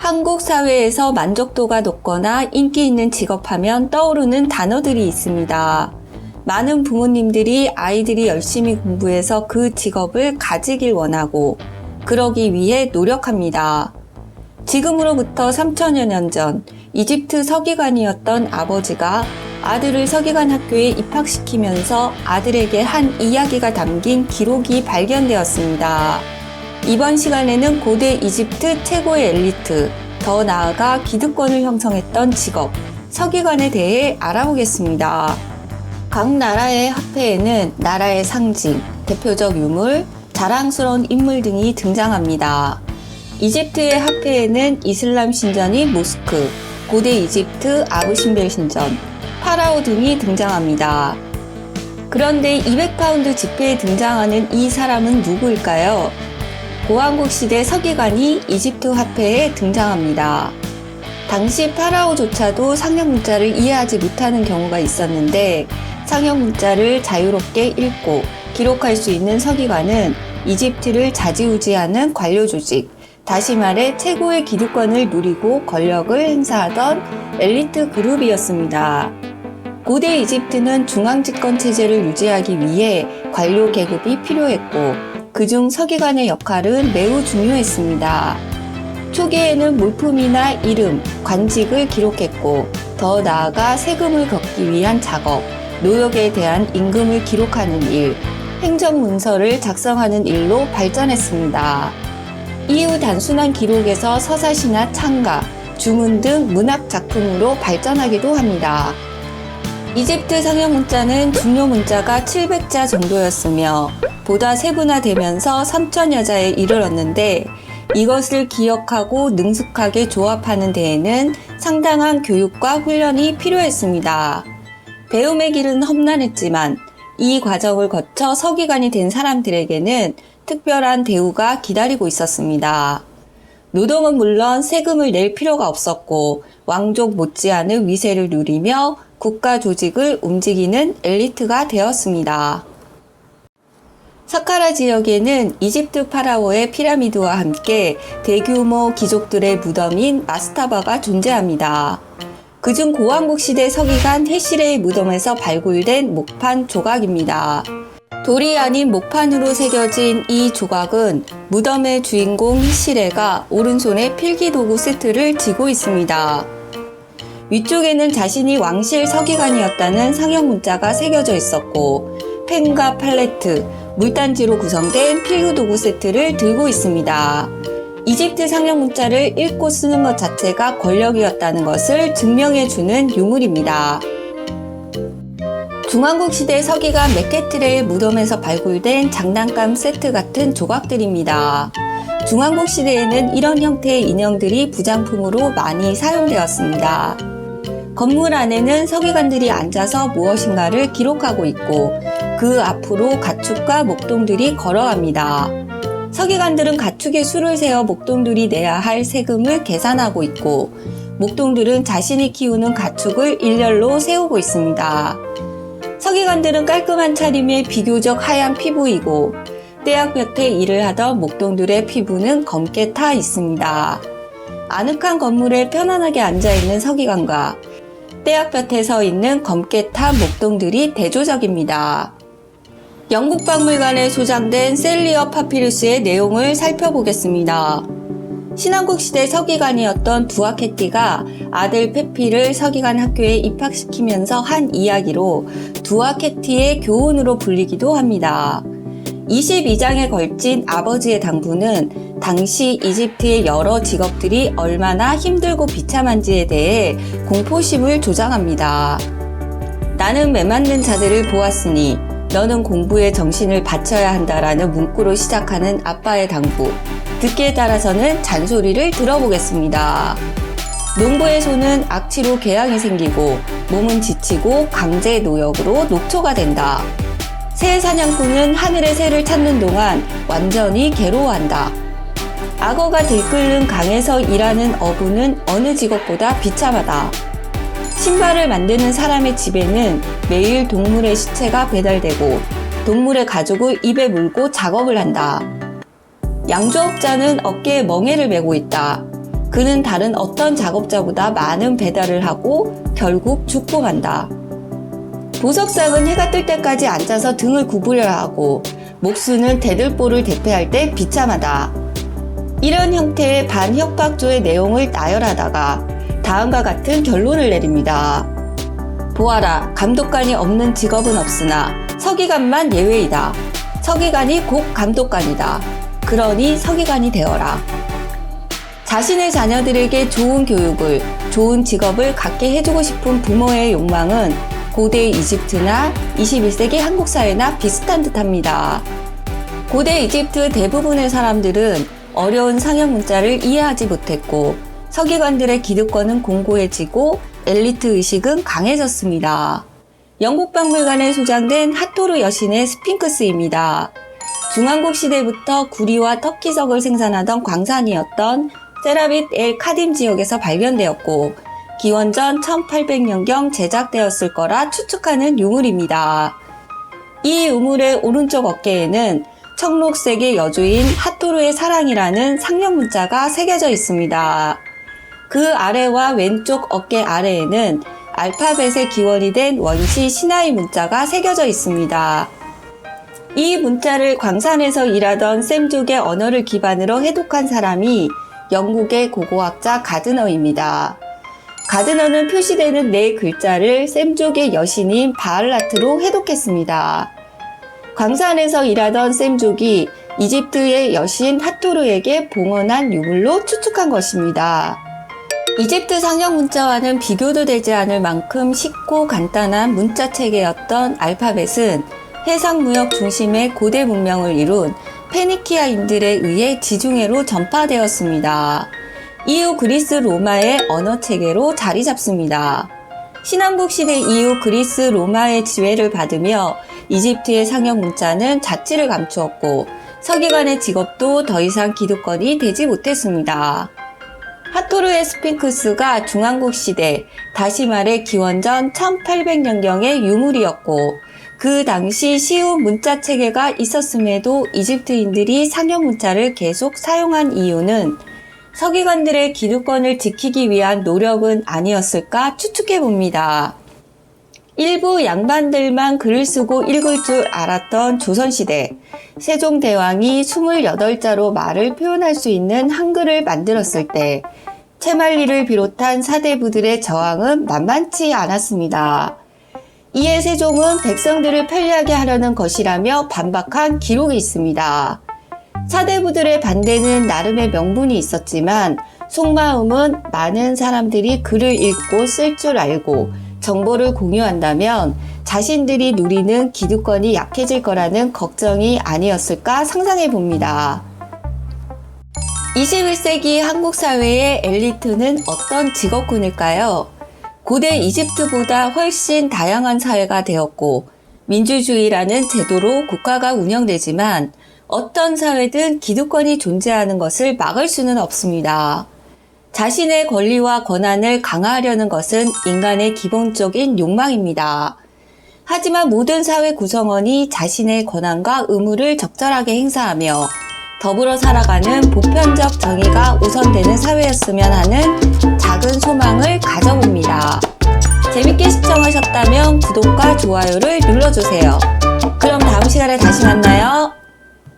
한국 사회에서 만족도가 높거나 인기 있는 직업하면 떠오르는 단어들이 있습니다. 많은 부모님들이 아이들이 열심히 공부해서 그 직업을 가지길 원하고 그러기 위해 노력합니다. 지금으로부터 3000여 년 전 이집트 서기관이었던 아버지가 아들을 서기관 학교에 입학시키면서 아들에게 한 이야기가 담긴 기록이 발견되었습니다. 이번 시간에는 고대 이집트 최고의 엘리트, 더 나아가 기득권을 형성했던 직업, 서기관에 대해 알아보겠습니다. 각 나라의 화폐에는 나라의 상징, 대표적 유물, 자랑스러운 인물 등이 등장합니다. 이집트의 화폐에는 이슬람 신전인 모스크, 고대 이집트 아부신벨 신전, 파라오 등이 등장합니다. 그런데 200파운드 지폐에 등장하는 이 사람은 누구일까요? 고왕국 시대 서기관이 이집트 화폐에 등장합니다. 당시 파라오조차도 상형 문자를 이해하지 못하는 경우가 있었는데 상형 문자를 자유롭게 읽고 기록할 수 있는 서기관은 이집트를 좌지우지하는 관료 조직, 다시 말해 최고의 기득권을 누리고 권력을 행사하던 엘리트 그룹이었습니다. 고대 이집트는 중앙집권 체제를 유지하기 위해 관료 계급이 필요했고 그중 서기관의 역할은 매우 중요했습니다. 초기에는 물품이나 이름, 관직을 기록했고 더 나아가 세금을 걷기 위한 작업, 노역에 대한 임금을 기록하는 일, 행정문서를 작성하는 일로 발전했습니다. 이후 단순한 기록에서 서사시나 창가, 주문 등 문학 작품으로 발전하기도 합니다. 이집트 상형 문자는 중요 문자가 700자 정도였으며 보다 세분화되면서 3000여 자에 이르렀는데 이것을 기억하고 능숙하게 조합하는 데에는 상당한 교육과 훈련이 필요했습니다. 배움의 길은 험난했지만 이 과정을 거쳐 서기관이 된 사람들에게는 특별한 대우가 기다리고 있었습니다. 노동은 물론 세금을 낼 필요가 없었고 왕족 못지않은 위세를 누리며 국가 조직을 움직이는 엘리트가 되었습니다. 사카라 지역에는 이집트 파라오의 피라미드와 함께 대규모 귀족들의 무덤인 마스타바가 존재합니다. 그중 고왕국 시대 서기관 헤시레의 무덤에서 발굴된 목판 조각입니다. 돌이 아닌 목판으로 새겨진 이 조각은 무덤의 주인공 헤시레가 오른손에 필기도구 세트를 쥐고 있습니다. 위쪽에는 자신이 왕실 서기관이었다는 상형 문자가 새겨져 있었고 펜과 팔레트, 물단지로 구성된 필기도구 세트를 들고 있습니다. 이집트 상형 문자를 읽고 쓰는 것 자체가 권력이었다는 것을 증명해주는 유물입니다. 중왕국 시대 서기관 메케트레의 무덤에서 발굴된 장난감 세트 같은 조각들입니다. 중왕국 시대에는 이런 형태의 인형들이 부장품으로 많이 사용되었습니다. 건물 안에는 서기관들이 앉아서 무엇인가를 기록하고 있고 그 앞으로 가축과 목동들이 걸어갑니다. 서기관들은 가축의 수를 세어 목동들이 내야 할 세금을 계산하고 있고 목동들은 자신이 키우는 가축을 일렬로 세우고 있습니다. 서기관들은 깔끔한 차림에 비교적 하얀 피부이고 떼약 볕에 일을 하던 목동들의 피부는 검게 타 있습니다. 아늑한 건물에 편안하게 앉아있는 서기관과 떼약 볕에 서 있는 검게 탄 목동들이 대조적입니다. 영국 박물관에 소장된 셀리어 파피루스의 내용을 살펴보겠습니다. 신왕국 시대 서기관이었던 두아케티가 아들 페피를 서기관 학교에 입학시키면서 한 이야기로 두아케티의 교훈으로 불리기도 합니다. 22장에 걸친 아버지의 당부는 당시 이집트의 여러 직업들이 얼마나 힘들고 비참한지에 대해 공포심을 조장합니다. 나는 매맞는 자들을 보았으니 너는 공부에 정신을 바쳐야 한다라는 문구로 시작하는 아빠의 당부. 듣기에 따라서는 잔소리를 들어보겠습니다. 농부의 손은 악취로 궤양이 생기고 몸은 지치고 강제 노역으로 녹초가 된다. 새 사냥꾼은 하늘의 새를 찾는 동안 완전히 괴로워한다. 악어가 들끓는 강에서 일하는 어부는 어느 직업보다 비참하다. 신발을 만드는 사람의 집에는 매일 동물의 시체가 배달되고 동물의 가죽을 입에 물고 작업을 한다. 양조업자는 어깨에 멍에를 메고 있다. 그는 다른 어떤 작업자보다 많은 배달을 하고 결국 죽고 만다. 보석상은 해가 뜰 때까지 앉아서 등을 구부려야 하고 목수는 대들보를 대패할 때 비참하다. 이런 형태의 반협박조의 내용을 나열하다가 다음과 같은 결론을 내립니다. 보아라, 감독관이 없는 직업은 없으나 서기관만 예외이다. 서기관이 곧 감독관이다. 그러니 서기관이 되어라. 자신의 자녀들에게 좋은 교육을, 좋은 직업을 갖게 해주고 싶은 부모의 욕망은 고대 이집트나 21세기 한국 사회나 비슷한 듯합니다. 고대 이집트 대부분의 사람들은 어려운 상형 문자를 이해하지 못했고 서기관들의 기득권은 공고해지고 엘리트 의식은 강해졌습니다. 영국 박물관에 소장된 하토르 여신의 스핑크스입니다. 중왕국 시대부터 구리와 터키석을 생산하던 광산이었던 세라빗 엘 카딤 지역에서 발견되었고 기원전 1800년경 제작되었을 거라 추측하는 유물입니다. 이 유물의 오른쪽 어깨에는 청록색의 여주인 하토르의 사랑이라는 상형 문자가 새겨져 있습니다. 그 아래와 왼쪽 어깨 아래에는 알파벳의 기원이 된 원시 시나이 문자가 새겨져 있습니다. 이 문자를 광산에서 일하던 셈족의 언어를 기반으로 해독한 사람이 영국의 고고학자 가드너입니다. 가드너는 표시되는 네 글자를 셈족의 여신인 바알라트로 해독했습니다. 광산에서 일하던 셈족이 이집트의 여신 하토르에게 봉헌한 유물로 추측한 것입니다. 이집트 상형 문자와는 비교도 되지 않을 만큼 쉽고 간단한 문자 체계였던 알파벳은 해상무역 중심의 고대 문명을 이룬 페니키아인들에 의해 지중해로 전파되었습니다. 이후 그리스 로마의 언어 체계로 자리 잡습니다. 신왕국 시대 이후 그리스 로마의 지배를 받으며 이집트의 상형 문자는 자취를 감추었고 서기관의 직업도 더 이상 기득권이 되지 못했습니다. 하토르의 스핑크스가 중왕국 시대, 다시 말해 기원전 1800년경의 유물이었고 그 당시 쉬운 문자 체계가 있었음에도 이집트인들이 상형 문자를 계속 사용한 이유는 서기관들의 기득권을 지키기 위한 노력은 아니었을까 추측해 봅니다. 일부 양반들만 글을 쓰고 읽을 줄 알았던 조선시대, 세종대왕이 28자로 말을 표현할 수 있는 한글을 만들었을 때 채말리를 비롯한 사대부들의 저항은 만만치 않았습니다. 이에 세종은 백성들을 편리하게 하려는 것이라며 반박한 기록이 있습니다. 사대부들의 반대는 나름의 명분이 있었지만 속마음은 많은 사람들이 글을 읽고 쓸 줄 알고 정보를 공유한다면 자신들이 누리는 기득권이 약해질 거라는 걱정이 아니었을까 상상해 봅니다. 21세기 한국 사회의 엘리트는 어떤 직업군일까요? 고대 이집트보다 훨씬 다양한 사회가 되었고 민주주의라는 제도로 국가가 운영되지만 어떤 사회든 기득권이 존재하는 것을 막을 수는 없습니다. 자신의 권리와 권한을 강화하려는 것은 인간의 기본적인 욕망입니다. 하지만 모든 사회 구성원이 자신의 권한과 의무를 적절하게 행사하며 더불어 살아가는 보편적 정의가 우선되는 사회였으면 하는 작은 소망을 가져봅니다. 재밌게 시청하셨다면 구독과 좋아요를 눌러주세요. 그럼 다음 시간에 다시 만나요.